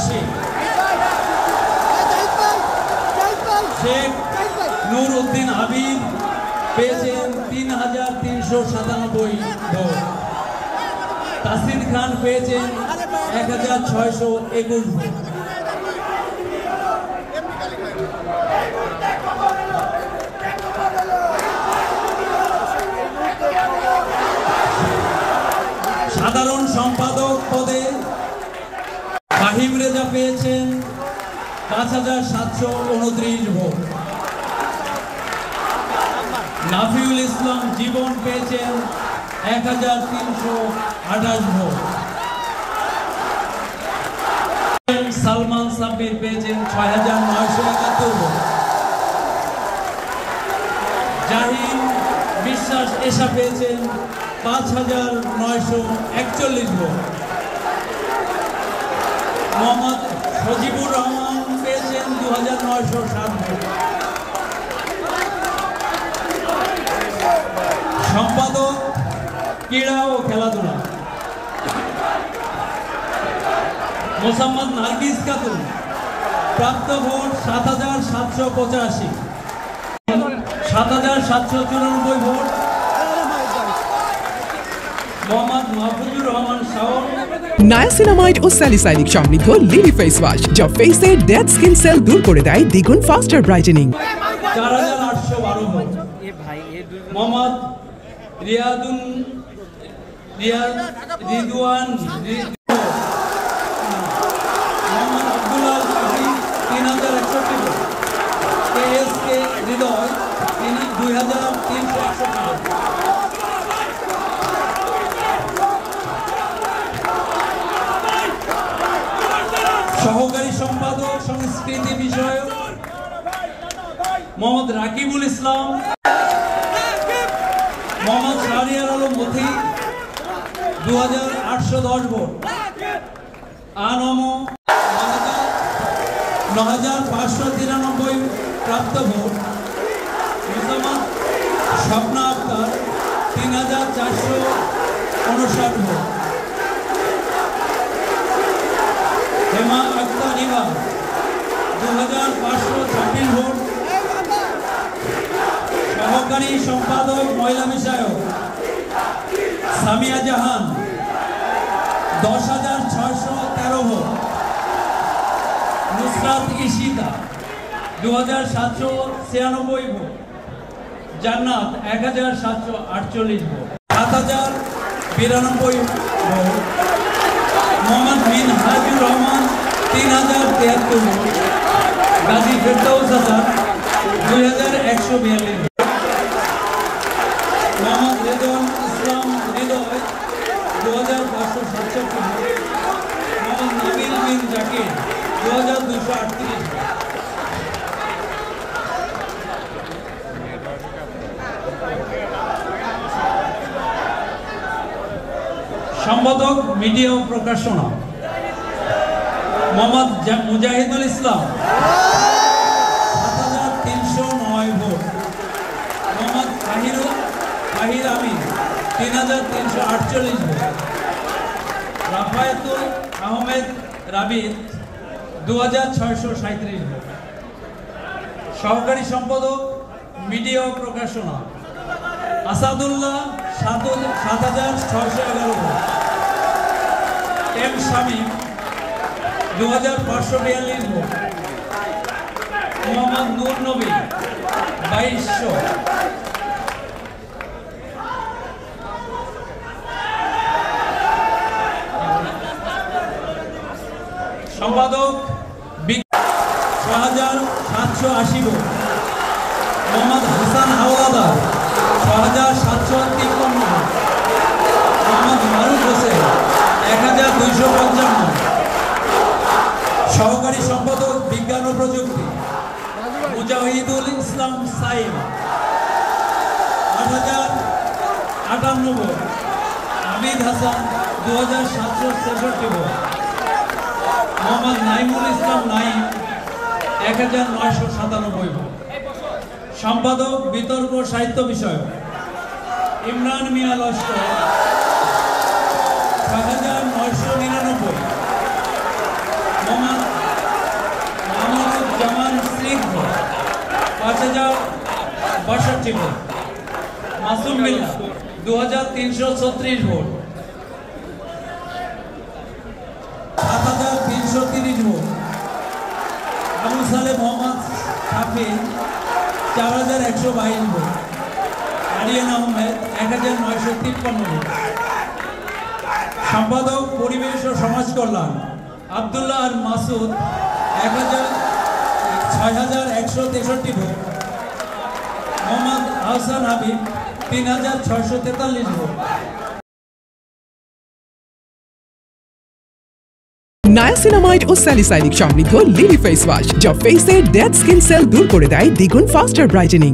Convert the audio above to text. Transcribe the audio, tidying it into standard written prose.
আশিক। শেখ নূর উদ্দিন হাবিব পেয়েছেন ৩,৩৯৭ ভোট। তাসির খান পেয়েছেন ১,৬২১ ভোট। সাধারণ সম্পাদক পদে ফাহিম রেজা পেয়েছেন ৫,৭২৯ ভোট। নাফিউল ইসলাম জীবন পেয়েছেন ১,৩২৮ ভোট। সালমান সাব্বির পেয়েছেন ৬,৯৭১ ভোট। জাহিন বিশ্বাস এশা পেয়েছেন ৫,৯৪১ ভোট। মোহাম্মদ সজিবুর রহমান পেয়েছেন ২,৯০৭ ভোট। সম্পাদক ক্রীড়া ও খেলাধুলা মোসাম্মদ নার্গিস খাতুন প্রাপ্ত ভোট ৭,৭৮৫, ৭,৭৯৪ ভোট। মোহাম্মদ মাহফুজুর রহমান শাওন নায়াসিনামাইড ও স্যালিসাইলিক সমৃদ্ধ লিলি ফেস ওয়াশ যা ফেসের ডেড স্কিন সেল দূর করে দেয় দ্বিগুণ ফাস্টার ব্রাইটেনিং। ৪,৮১২ ভোট। মোহাম্মদ রিদওয়ান মোহাম্মদ আব্দুল্লাহ ৩,০৬১ ভোট। KSK হৃদয় ২,৩৬১ ভোট। সহকারী সম্পাদক সংস্কৃতি বিষয়ক মোহাম্মদ রাকিবুল ইসলাম, মোহাম্মদ শাহরিয়ার আলম মথি ২,৮১০ ভোট। আনম ৯,৫৯৩ প্রাপ্ত ভোট। মুসাম্মদ স্বপ্না আক্তার ৩,৪৫৯ ভোট। হেমা আক্তার ইভা ২,৫২৬ ভোট। সহকারী সম্পাদক মহিলা বিষয়ক সামিয়া জাহান ১০,৬১৩ ভোট। নুসরাত ইশিতা ২,৭৯৬ ভোট। জান্নাত ১,৭৪৮ ভোট। ৭,০৯২ ভোট। মোহাম্মদ মিনহাজুর রহমান ৩,০৭৩ ভোট। গাজী ফেরদৌস হাসান ২,১৪২ ভোট। মোহাম্মদ রেদওয়ান ইসলাম হৃদয় ২,৫৬৭ ভোট। মোহাম্মদ নাবিল বিন জাকির ২,২৩৮ ভোট। সম্পাদক মিডিয়া ও প্রকাশনা মোহাম্মদ মুজাহিদুল ইসলাম ৭,৩০৯ ভোট। মোহাম্মদ তাহির আমিন ৩,৩৪৮ ভোট। রাফায়েতুল আহমেদ রাবিদ ২,৬৩৭ ভোট। সহকারী সম্পাদক মিডিয়া ও প্রকাশনা আসাদুল্লাহ ৭,৬১১ ভোট। এম শামীম ২,৫৪২ ভোট। মোহাম্মদ নূর নবী ২,২০০। সম্পাদক ৬,৭৮০ ভোট। মোহাম্মদ হাসান হাওলাদার ৬,৭৫৩ ভোট। মোহাম্মদ মারুফ হোসেন ১,২৫৫। সহকারী সম্পাদক বিজ্ঞান ও প্রযুক্তি মুজাহিদুল ইসলাম সাইম ৮,০৫৮ ভোট। আবিদ হাসান ২,৭৬৬ ভোট। মোহাম্মদ নাইমুল ইসলাম নাইম ১,৯৯৭ ভোট। সম্পাদক বিতর্ক সাহিত্য বিষয়ক ইমরান মিয়া লস্কর ৬,৯৯৯। মোহাম্মদ স্নিগ্ধ 5062 ভোট। মাসুম বিল্লাহ 2336 ভোট। 7330 ভোট। আবু সালে মোহাম্মদ শাফি 4122 ভোট। আরিয়ান আহমেদ 1953 ভোট। সম্পাদক পরিবেশ ও সমাজ কল্যাণ আব্দুল্লাহ আর মাসুদ 6163 ভোট। মোহাম্মদ আহসান হাবিব 3643 ভোট। নায়াসিনামাইড ও স্যালিসাইলিক সমৃদ্ধ লিলি ফেস ওয়াশ, যা ফেসের ডেড স্কিন সেল দূর করে দেয় দ্বিগুণ ফাস্টার ব্রাইটেনিং।